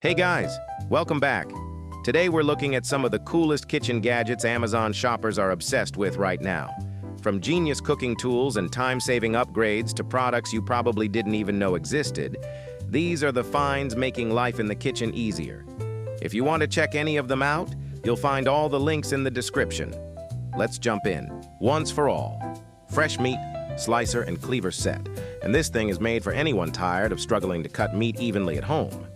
Hey guys, welcome back. Today we're looking at some of the coolest kitchen gadgets Amazon shoppers are obsessed with right now. From genius cooking tools and time-saving upgrades to products you probably didn't even know existed, these are the finds making life in the kitchen easier. If you want to check any of them out, you'll find all the links in the description. Let's jump in. Once for all. Fresh meat, slicer, and cleaver set. And this thing is made for anyone tired of struggling to cut meat evenly at home.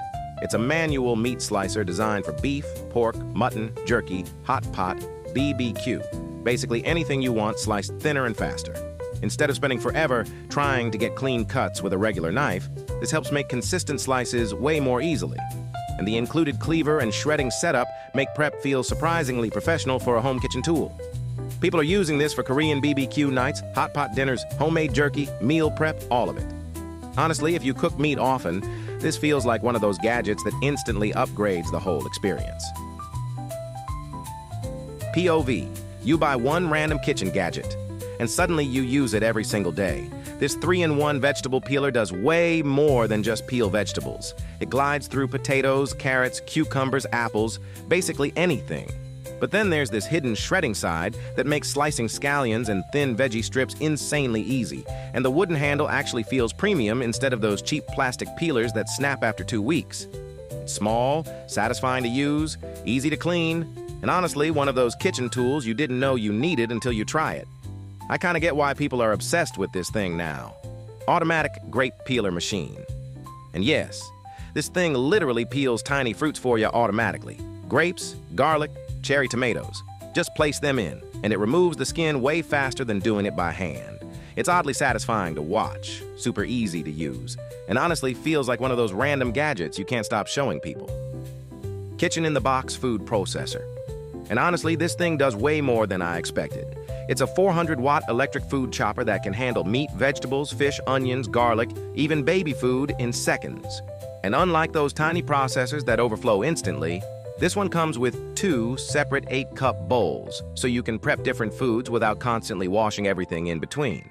It's a manual meat slicer designed for beef, pork, mutton, jerky, hot pot, BBQ. Basically anything you want sliced thinner and faster. Instead of spending forever trying to get clean cuts with a regular knife, this helps make consistent slices way more easily. And the included cleaver and shredding setup make prep feel surprisingly professional for a home kitchen tool. People are using this for Korean BBQ nights, hot pot dinners, homemade jerky, meal prep, all of it. Honestly, if you cook meat often, this feels like one of those gadgets that instantly upgrades the whole experience. POV. You buy one random kitchen gadget, and suddenly you use it every single day. This 3-in-1 vegetable peeler does way more than just peel vegetables. It glides through potatoes, carrots, cucumbers, apples, basically anything. But then there's this hidden shredding side that makes slicing scallions and thin veggie strips insanely easy, and the wooden handle actually feels premium instead of those cheap plastic peelers that snap after 2 weeks. It's small, satisfying to use, easy to clean, and honestly, one of those kitchen tools you didn't know you needed until you try it. I kinda get why people are obsessed with this thing now. Automatic grape peeler machine. And yes, this thing literally peels tiny fruits for you automatically. Grapes, garlic, cherry tomatoes. Just place them in, and it removes the skin way faster than doing it by hand. It's oddly satisfying to watch, super easy to use, and honestly feels like one of those random gadgets you can't stop showing people. Kitchen-in-the-box food processor. And honestly, this thing does way more than I expected. It's a 400-watt electric food chopper that can handle meat, vegetables, fish, onions, garlic, even baby food in seconds. And unlike those tiny processors that overflow instantly, this one comes with 2 separate 8-cup bowls, so you can prep different foods without constantly washing everything in between.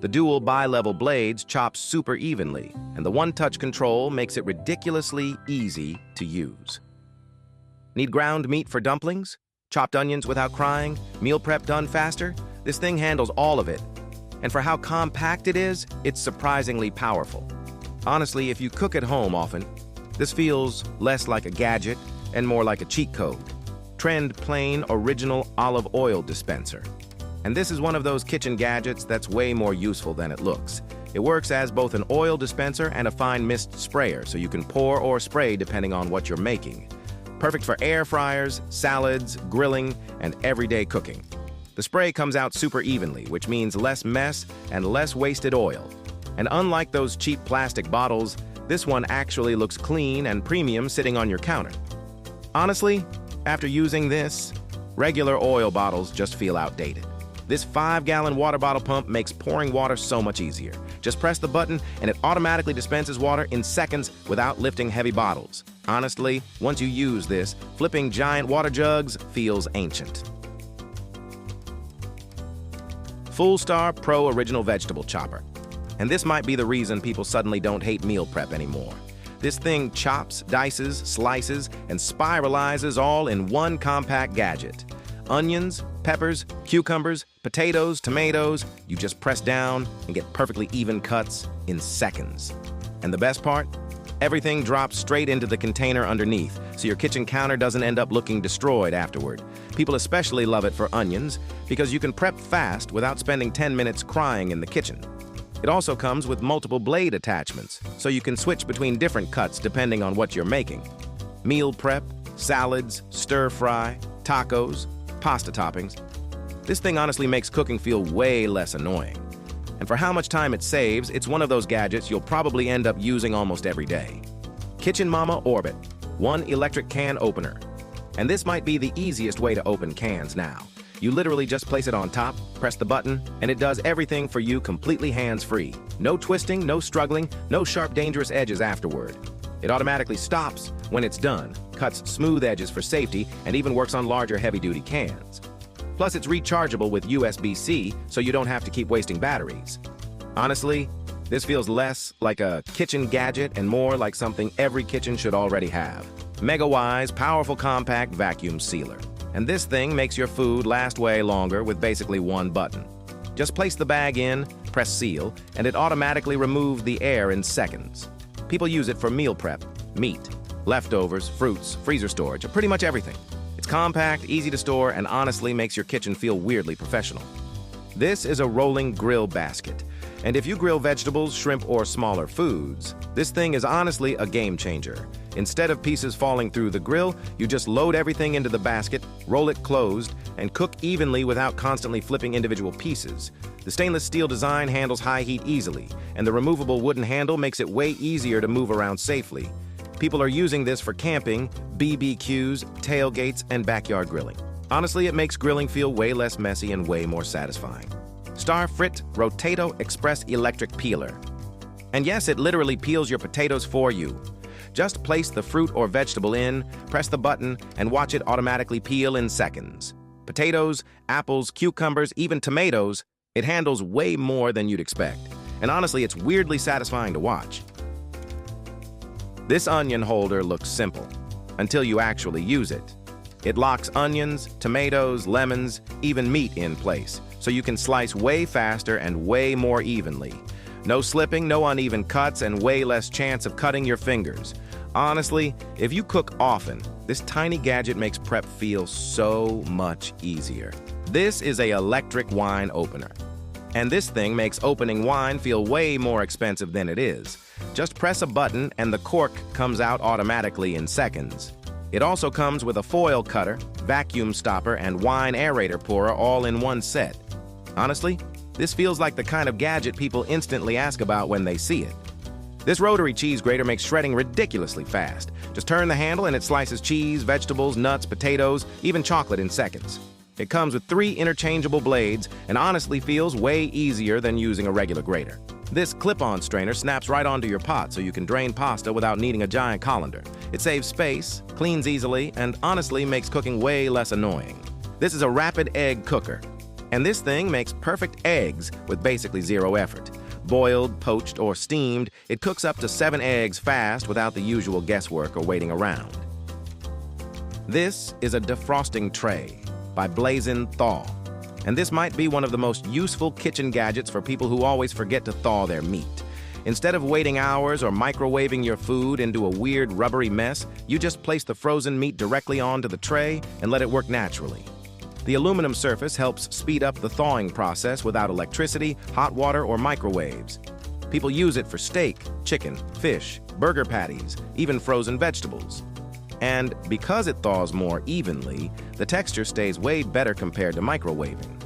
The dual bi-level blades chop super evenly, and the one-touch control makes it ridiculously easy to use. Need ground meat for dumplings? Chopped onions without crying? Meal prep done faster? This thing handles all of it. And for how compact it is, it's surprisingly powerful. Honestly, if you cook at home often, this feels less like a gadget and more like a cheat code. Trend plain original olive oil dispenser. And this is one of those kitchen gadgets that's way more useful than it looks. It works as both an oil dispenser and a fine mist sprayer, so you can pour or spray depending on what you're making. Perfect for air fryers, salads, grilling, and everyday cooking. The spray comes out super evenly, which means less mess and less wasted oil. And unlike those cheap plastic bottles, this one actually looks clean and premium sitting on your counter. Honestly, after using this, regular oil bottles just feel outdated. This 5-gallon water bottle pump makes pouring water so much easier. Just press the button and it automatically dispenses water in seconds without lifting heavy bottles. Honestly, once you use this, flipping giant water jugs feels ancient. Full-Star Pro Original Vegetable Chopper. And this might be the reason people suddenly don't hate meal prep anymore. This thing chops, dices, slices, and spiralizes all in one compact gadget. Onions, peppers, cucumbers, potatoes, tomatoes, you just press down and get perfectly even cuts in seconds. And the best part? Everything drops straight into the container underneath, so your kitchen counter doesn't end up looking destroyed afterward. People especially love it for onions because you can prep fast without spending 10 minutes crying in the kitchen. It also comes with multiple blade attachments, so you can switch between different cuts depending on what you're making. Meal prep, salads, stir-fry, tacos, pasta toppings. This thing honestly makes cooking feel way less annoying. And for how much time it saves, it's one of those gadgets you'll probably end up using almost every day. Kitchen Mama Orbit, one electric can opener. And this might be the easiest way to open cans now. You literally just place it on top, press the button, and it does everything for you completely hands-free. No twisting, no struggling, no sharp, dangerous edges afterward. It automatically stops when it's done, cuts smooth edges for safety, and even works on larger, heavy-duty cans. Plus, it's rechargeable with USB-C, so you don't have to keep wasting batteries. Honestly, This feels less like a kitchen gadget and more like something every kitchen should already have. Mega-wise, powerful compact vacuum sealer. And this thing makes your food last way longer with basically one button. Just place the bag in, press seal, and it automatically removes the air in seconds. People use it for meal prep, meat, leftovers, fruits, freezer storage, pretty much everything. It's compact, easy to store, and honestly makes your kitchen feel weirdly professional. This is a rolling grill basket. And if you grill vegetables, shrimp, or smaller foods, this thing is honestly a game changer. Instead of pieces falling through the grill, you just load everything into the basket, roll it closed, and cook evenly without constantly flipping individual pieces. The stainless steel design handles high heat easily, and the removable wooden handle makes it way easier to move around safely. People are using this for camping, BBQs, tailgates, and backyard grilling. Honestly, it makes grilling feel way less messy and way more satisfying. Starfrit Rotato Express Electric Peeler. And yes, it literally peels your potatoes for you. Just place the fruit or vegetable in, press the button, and watch it automatically peel in seconds. Potatoes, apples, cucumbers, even tomatoes, it handles way more than you'd expect. And honestly, it's weirdly satisfying to watch. This onion holder looks simple, until you actually use it. It locks onions, tomatoes, lemons, even meat in place, so you can slice way faster and way more evenly. No slipping, no uneven cuts, and way less chance of cutting your fingers. Honestly, if you cook often, this tiny gadget makes prep feel so much easier. This is an electric wine opener. And this thing makes opening wine feel way more expensive than it is. Just press a button and the cork comes out automatically in seconds. It also comes with a foil cutter, vacuum stopper, and wine aerator pourer all in one set. Honestly, this feels like the kind of gadget people instantly ask about when they see it. This rotary cheese grater makes shredding ridiculously fast. Just turn the handle and it slices cheese, vegetables, nuts, potatoes, even chocolate in seconds. It comes with 3 interchangeable blades and honestly feels way easier than using a regular grater. This clip-on strainer snaps right onto your pot so you can drain pasta without needing a giant colander. It saves space, cleans easily, and honestly makes cooking way less annoying. This is a rapid egg cooker. And this thing makes perfect eggs with basically zero effort. Boiled, poached, or steamed, it cooks up to 7 eggs fast without the usual guesswork or waiting around. This is a defrosting tray by Blazin' Thaw. And this might be one of the most useful kitchen gadgets for people who always forget to thaw their meat. Instead of waiting hours or microwaving your food into a weird rubbery mess, you just place the frozen meat directly onto the tray and let it work naturally. The aluminum surface helps speed up the thawing process without electricity, hot water, or microwaves. People use it for steak, chicken, fish, burger patties, even frozen vegetables. And because it thaws more evenly, the texture stays way better compared to microwaving.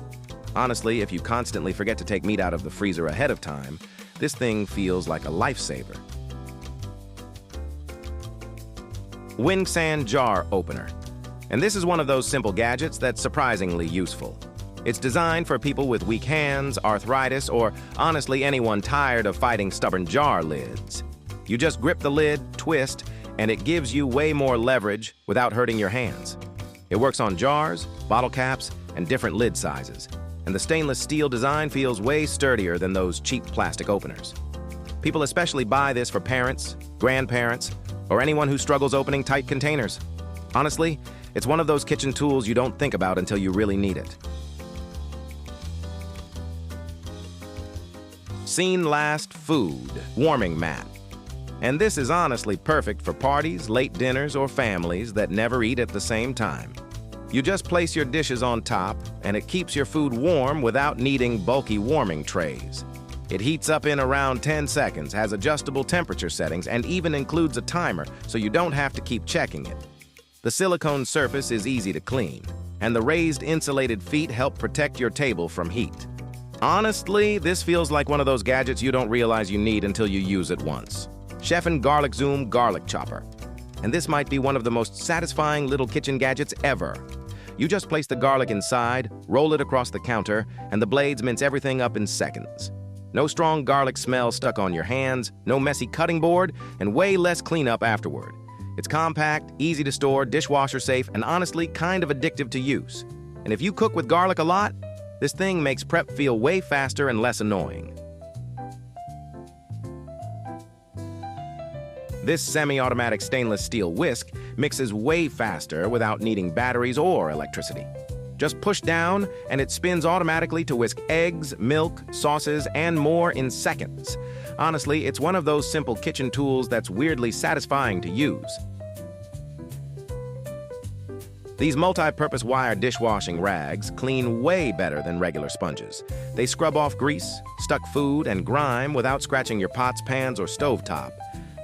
Honestly, if you constantly forget to take meat out of the freezer ahead of time, this thing feels like a lifesaver. Wingsand Jar Opener. And this is one of those simple gadgets that's surprisingly useful. It's designed for people with weak hands, arthritis, or honestly anyone tired of fighting stubborn jar lids. You just grip the lid, twist, and it gives you way more leverage without hurting your hands. It works on jars, bottle caps, and different lid sizes. And the stainless steel design feels way sturdier than those cheap plastic openers. People especially buy this for parents, grandparents, or anyone who struggles opening tight containers. Honestly, it's one of those kitchen tools you don't think about until you really need it. Seen Last Food Warming Mat. And this is honestly perfect for parties, late dinners, or families that never eat at the same time. You just place your dishes on top, and it keeps your food warm without needing bulky warming trays. It heats up in around 10 seconds, has adjustable temperature settings, and even includes a timer, so you don't have to keep checking it. The silicone surface is easy to clean, and the raised insulated feet help protect your table from heat. Honestly, this feels like one of those gadgets you don't realize you need until you use it once. Chef'n Garlic Zoom Garlic Chopper. And this might be one of the most satisfying little kitchen gadgets ever. You just place the garlic inside, roll it across the counter, and the blades mince everything up in seconds. No strong garlic smell stuck on your hands, no messy cutting board, and way less cleanup afterward. It's compact, easy to store, dishwasher safe, and honestly kind of addictive to use. And if you cook with garlic a lot, this thing makes prep feel way faster and less annoying. This semi-automatic stainless steel whisk mixes way faster without needing batteries or electricity. Just push down and it spins automatically to whisk eggs, milk, sauces, and more in seconds. Honestly, it's one of those simple kitchen tools that's weirdly satisfying to use. These multi-purpose wire dishwashing rags clean way better than regular sponges. They scrub off grease, stuck food, and grime without scratching your pots, pans, or stovetop.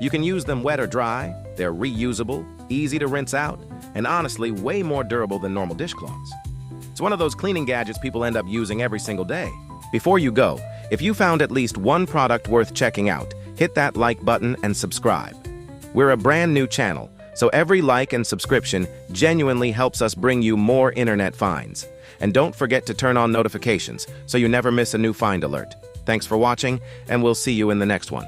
You can use them wet or dry, they're reusable, easy to rinse out, and honestly, way more durable than normal dishcloths. It's one of those cleaning gadgets people end up using every single day. Before you go, if you found at least one product worth checking out, hit that like button and subscribe. We're a brand new channel, so every like and subscription genuinely helps us bring you more internet finds. And don't forget to turn on notifications so you never miss a new find alert. Thanks for watching, and we'll see you in the next one.